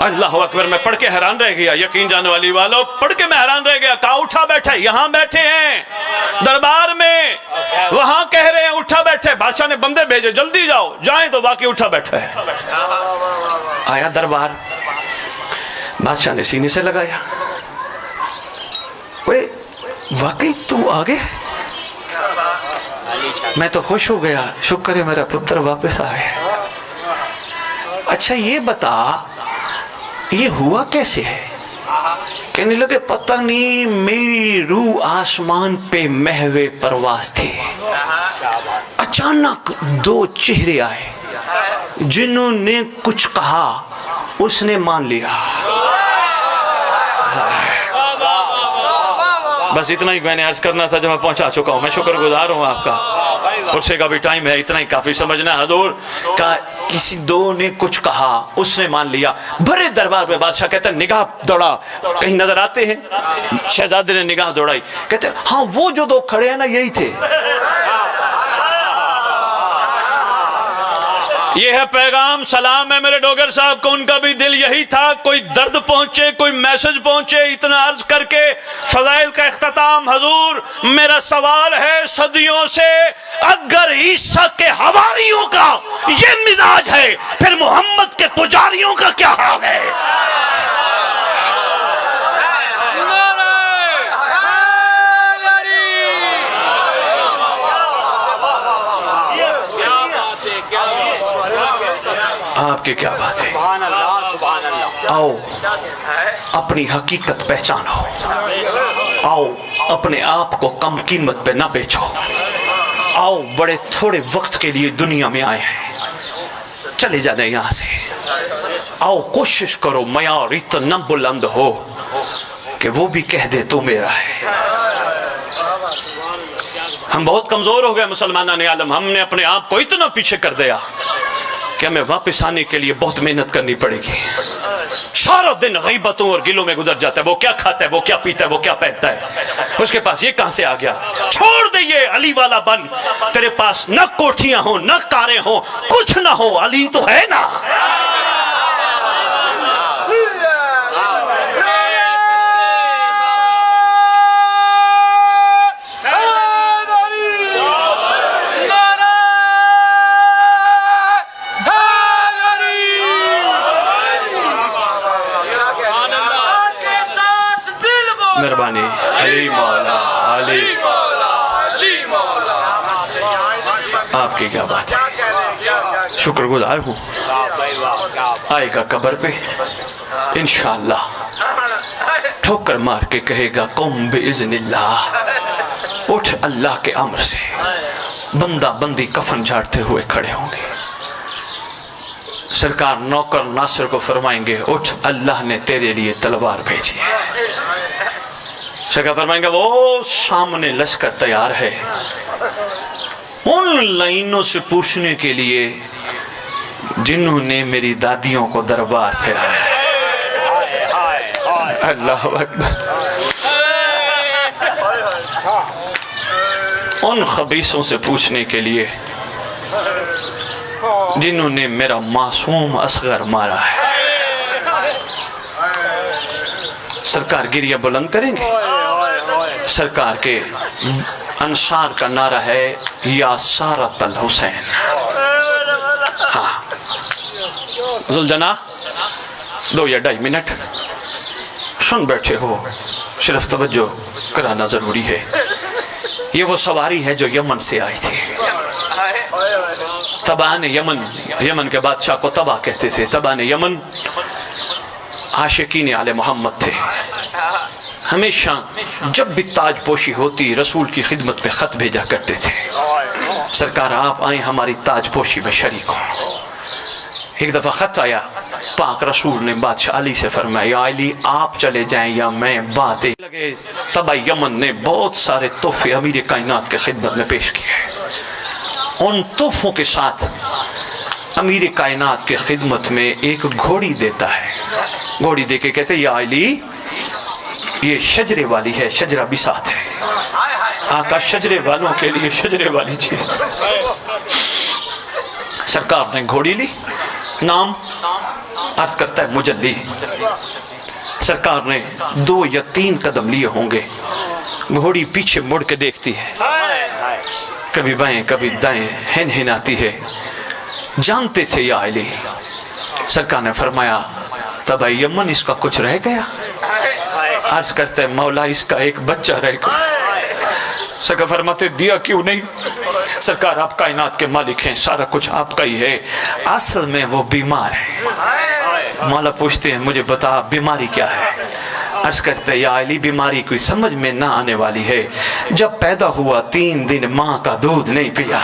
اللہ اکبر، میں پڑھ کے حیران رہ گیا، یقین جانے والی والوں، پڑھ کے میں حیران رہ گیا۔ کہا اٹھا بیٹھا، یہاں بیٹھے ہیں دربار میں، وہاں کہہ رہے ہیں اٹھا بیٹھے، بادشاہ نے بندے بھیجے جلدی جاؤ، جائیں تو واقعی اٹھا بیٹھا ہے۔ آیا دربار، بادشاہ نے سینے سے لگایا، واقعی تو آگے؟ میں تو خوش ہو گیا، شکر ہے میرا پتر واپس آئے۔ اچھا یہ بتا یہ ہوا کیسے ہے؟ کہنے لگے پتہ نہیں، میری روح آسمان پہ محو پرواز تھی، اچانک 2 چہرے آئے، جنہوں نے کچھ کہا اس نے مان لیا۔ بس اتنا ہی میں نے عرض کرنا تھا جو میں پہنچا چکا ہوں، میں شکر گزار ہوں آپ کا، عرصے کا بھی ٹائم ہے، اتنا ہی کافی سمجھنا ہے حضور۔ کہا کسی 2 نے کچھ کہا اس نے مان لیا۔ بھرے دربار میں بادشاہ کہتا ہے نگاہ دوڑا، کہیں نظر آتے ہیں؟ شہزادے نے نگاہ دوڑائی، کہتے ہیں ہاں وہ جو 2 کھڑے ہیں نا یہی تھے۔ یہ ہے پیغام، سلام ہے میرے ڈوگر صاحب کو، ان کا بھی دل یہی تھا، کوئی درد پہنچے، کوئی میسج پہنچے، اتنا عرض کر کے فضائل کا اختتام۔ حضور میرا سوال ہے صدیوں سے، اگر عیسیٰ کے حواریوں کا یہ مزاج ہے، پھر محمد کے پجاریوں کا کیا حال ہے؟ آپ کی کیا بات ہے؟ آؤ اپنی حقیقت پہچانو، آؤ اپنے آپ کو کم قیمت پہ نہ بیچو، آؤ بڑے تھوڑے وقت کے لیے دنیا میں آئے ہیں، چلے جانے یہاں سے، آؤ کوشش کرو معیار اتنا بلند ہو کہ وہ بھی کہہ دے تو میرا ہے۔ ہم بہت کمزور ہو گئے مسلمانان عالم، ہم نے اپنے آپ کو اتنا پیچھے کر دیا کہ ہمیں واپس آنے کے لیے بہت محنت کرنی پڑے گی۔ سارا دن غیبتوں اور گلوں میں گزر جاتا ہے، وہ کیا کھاتا ہے، وہ کیا پیتا ہے، وہ کیا پہنتا ہے، اس کے پاس یہ کہاں سے آ گیا؟ چھوڑ دے یہ علی والا بن، تیرے پاس نہ کوٹھیاں ہوں نہ کاریں ہوں، کچھ نہ ہو، علی تو ہے نا۔ مہربانی علی مولا، علی مولا، آپ کی کیا بات ہے؟ شکر گزار ہوں، آئے گا قبر پہ انشاءاللہ، ٹھوکر مار کے کہے گا قم باذن اللہ، اٹھ اللہ کے امر سے، بندہ بندی کفن جھاڑتے ہوئے کھڑے ہوں گے، سرکار نوکر ناصر کو فرمائیں گے اٹھ اللہ نے تیرے لیے تلوار بھیجی ہے، سرکار فرمائیں گے وہ سامنے لشکر تیار ہے، ان لائنوں سے پوچھنے کے لیے جنہوں نے میری دادیوں کو دربار پھرایا ہے۔ اللہ اکبر۔ ان خبیثوں سے پوچھنے کے لیے جنہوں نے میرا معصوم اصغر مارا ہے۔ سرکار گریہ بلند کریں گے، سرکار کے انصار کا نعرہ ہے یا سارت الحسین۔ ہاں ذوالجناح 2 یا 2.5 منٹ سن بیٹھے ہو، صرف توجہ کرانا ضروری ہے۔ یہ وہ سواری ہے جو یمن سے آئی تھی، تبان یمن کے بادشاہ کو تبا کہتے تھے، تبان یمن عاشقین آل محمد تھے، ہمیشہ جب بھی تاج پوشی ہوتی رسول کی خدمت میں خط بھیجا کرتے تھے، سرکار آپ آئیں ہماری تاج پوشی میں شریک ہوں۔ ایک دفعہ خط آیا، پاک رسول نے بادشاہ علی سے فرمایا یا علی آپ چلے جائیں یا میں بات لگے۔ تبا یمن نے بہت سارے تحفے امیر کائنات کے خدمت میں پیش کیے، ان تحفوں کے ساتھ امیر کائنات کے خدمت میں ایک گھوڑی دیتا ہے، گھوڑی دے کے کہتے یا علی یہ شجرے والی ہے، شجرہ بھی ساتھ ہے، آقا شجرے والوں کے لیے شجرے والی چیز۔ سرکار نے گھوڑی لی، نام عرض کرتا ہے مجلی، سرکار نے 2 یا 3 قدم لیے ہوں گے، گھوڑی پیچھے مڑ کے دیکھتی ہے، کبھی بائیں کبھی دائیں ہن ہناتی ہے، جانتے تھے یا علی۔ سرکار نے فرمایا تبا یمن اس کا کچھ رہ گیا؟ عرض کرتے ہیں مولا اس کا ایک بچہ رہ گیا۔ سرکار فرماتے دیا کیوں نہیں؟ سرکار آپ کائنات کے مالک ہیں، سارا کچھ آپ کا ہی ہے، اصل میں وہ بیمار ہے۔ مولا پوچھتے ہیں مجھے بتا بیماری کیا ہے؟ عرض کرتے ہیں یا علی بیماری کوئی سمجھ میں نہ آنے والی ہے، جب پیدا ہوا 3 دن ماں کا دودھ نہیں پیا،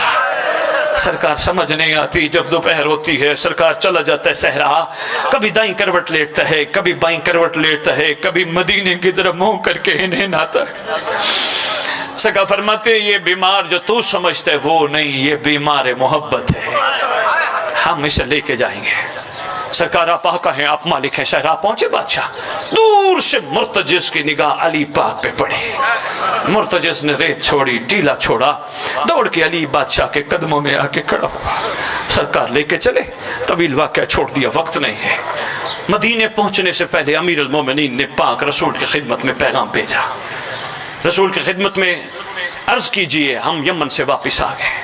سرکار سمجھ نہیں آتی، جب دوپہر ہوتی ہے سرکار چلا جاتا ہے صحرا، کبھی دائیں کروٹ لیٹتا ہے، کبھی بائیں کروٹ لیٹتا ہے، کبھی مدینے کی طرف منہ کر کے انہیں ناتا ہے۔ سرکار فرماتے یہ بیمار جو تو سمجھتے وہ نہیں، یہ بیمار محبت ہے، ہم اسے لے کے جائیں گے۔ سرکار آپ آقا ہیں، آپ مالک ہیں، صحرا پہنچے بادشاہ، دور سے مرتجز کی نگاہ علی پاک پہ پڑی، مرتجز نے ریت چھوڑی، ٹیلا چھوڑا، دوڑ کے علی بادشاہ کے قدموں میں آ کے کھڑا ہوا، سرکار لے کے چلے، طویل واقعہ چھوڑ دیا، وقت نہیں ہے۔ مدینے پہنچنے سے پہلے امیر المومنین نے پاک رسول کی خدمت میں پیغام بھیجا، رسول کی خدمت میں عرض کیجئے ہم یمن سے واپس آ گئے۔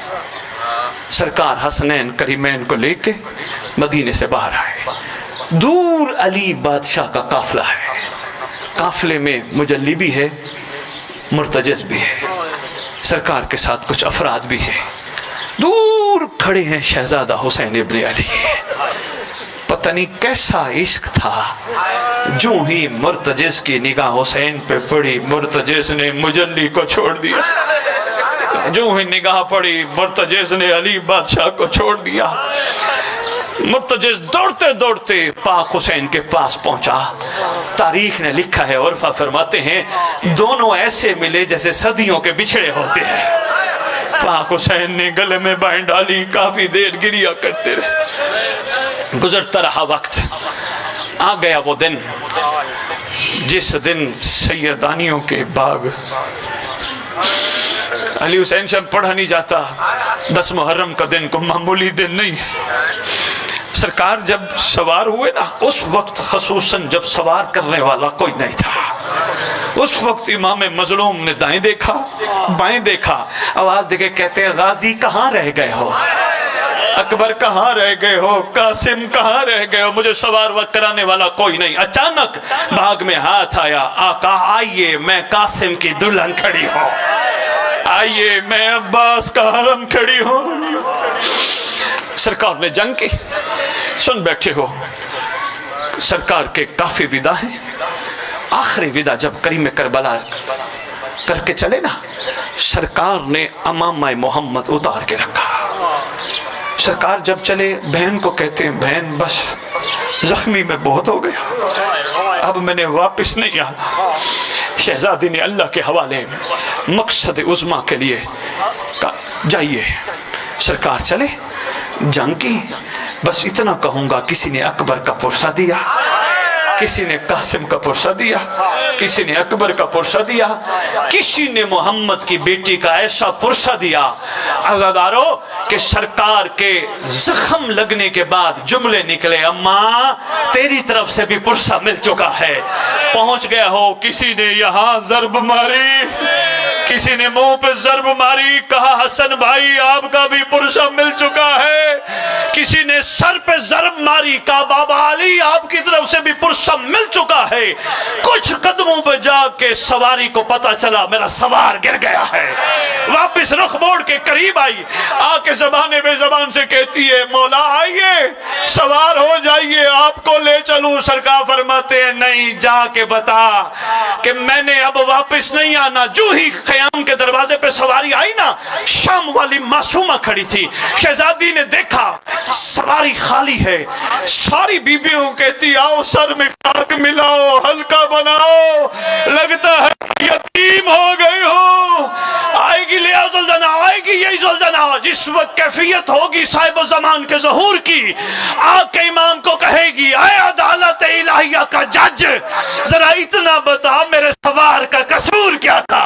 سرکار حسنین کریمین کو لے کے مدینے سے باہر آئے، دور علی بادشاہ کا قافلہ ہے، قافلے میں مجلی بھی ہے، مرتجز بھی ہے، سرکار کے ساتھ کچھ افراد بھی ہیں، دور کھڑے ہیں شہزادہ حسین ابن علی۔ پتہ نہیں کیسا عشق تھا، جو ہی مرتجز کی نگاہ حسین پہ پڑی، مرتجز نے مجلی کو چھوڑ دیا، جو ہی نگاہ پڑی مرتجز نے علی بادشاہ کو چھوڑ دیا۔ مرتجز دوڑتے دوڑتے پاک حسین کے پاس پہنچا، تاریخ نے لکھا ہے، عرفہ فرماتے ہیں دونوں ایسے ملے جیسے صدیوں کے بچھڑے ہوتے ہیں۔ پاک حسین نے گلے میں بائیں ڈالی، کافی دیر گریا کرتے رہے، گزرتا رہا وقت، آ گیا وہ دن جس دن سیدانیوں کے باغ، علی حسین سے پڑھا نہیں جاتا، 10 محرم کا دن کو معمولی دن نہیں ہے۔ سرکار جب سوار ہوئے نا، اس وقت خصوصاً جب سوار کرنے والا کوئی نہیں تھا، اس وقت امام مظلوم نے دائیں دیکھا، بائیں دیکھا، آواز دے کے کہتے ہیں غازی کہاں رہ گئے ہو، اکبر کہاں رہ گئے ہو، قاسم کہاں رہ گئے ہو، مجھے سوار وقت کرانے والا کوئی نہیں۔ اچانک باغ میں ہاتھ آیا، آقا آئیے میں قاسم کی دلہن کھڑی ہوں، آئیے میں عباس کا حرم کھڑی ہوں۔ سرکار نے جنگ کی، سن بیٹھے ہو، سرکار کے کافی ودا ہیں، آخری ودا جب کریم کربلا کر کے چلے نا، سرکار نے امامہ محمد اتار کے رکھا۔ سرکار جب چلے بہن کو کہتے ہیں بہن بس زخمی میں بہت ہو گیا، اب میں نے واپس نہیں آنا۔ شہزادی نے اللہ کے حوالے مقصد عظمیٰ کے لیے کہا جائیے۔ سرکار چلے، جنگ کی، بس اتنا کہوں گا کسی نے اکبر کا پرسہ دیا، کسی نے قاسم کا پرسہ دیا، کسی نے اکبر کا پرسہ دیا، کسی نے محمد کی بیٹی کا ایسا پرسہ دیا عزادارو کہ سرکار کے زخم لگنے کے بعد جملے نکلے اماں تیری طرف سے بھی پرسہ مل چکا ہے، پہنچ گیا ہو۔ کسی نے یہاں ضرب ماری، کسی نے منہ پہ ضرب ماری، کہا حسن بھائی آپ کا بھی پرسہ مل چکا ہے، کسی نے سر پہ ضرب ماری، کہا بابا علی آپ کی طرف سے بھی پرسہ مل چکا ہے۔ کچھ قدموں پہ جا کے سواری کو پتا چلا میرا سوار گر گیا ہے، واپس رخ موڑ کے قریب آئی، آ کے زبانے بے زبان سے کہتی ہے مولا آئیے سوار ہو جائیے آپ کو لے چلوں۔ سرکار فرماتے ہیں نہیں، جا کے بتا کہ میں نے اب واپس نہیں آنا۔ جو ہی خیام کے دروازے پہ سواری آئی نا، شام والی معصومہ کھڑی تھی، شہزادی نے دیکھا سواری خالی ہے، ساری بیبیوں کہتی آؤ سر میں خاک ملاؤ، ہلکا بناؤ، لگتا ہے یتیم ہو گئی ہو، آئے گی لیا زلزلہ، آئے گی یہی زلزلہ جس وقت کیفیت ہوگی صاحب زمان کے ظہور کی، آ کے امام کو کہے گی اے عدالت الہیہ کا جج ذرا اتنا بتا میرے سوار کا قصور کیا تھا۔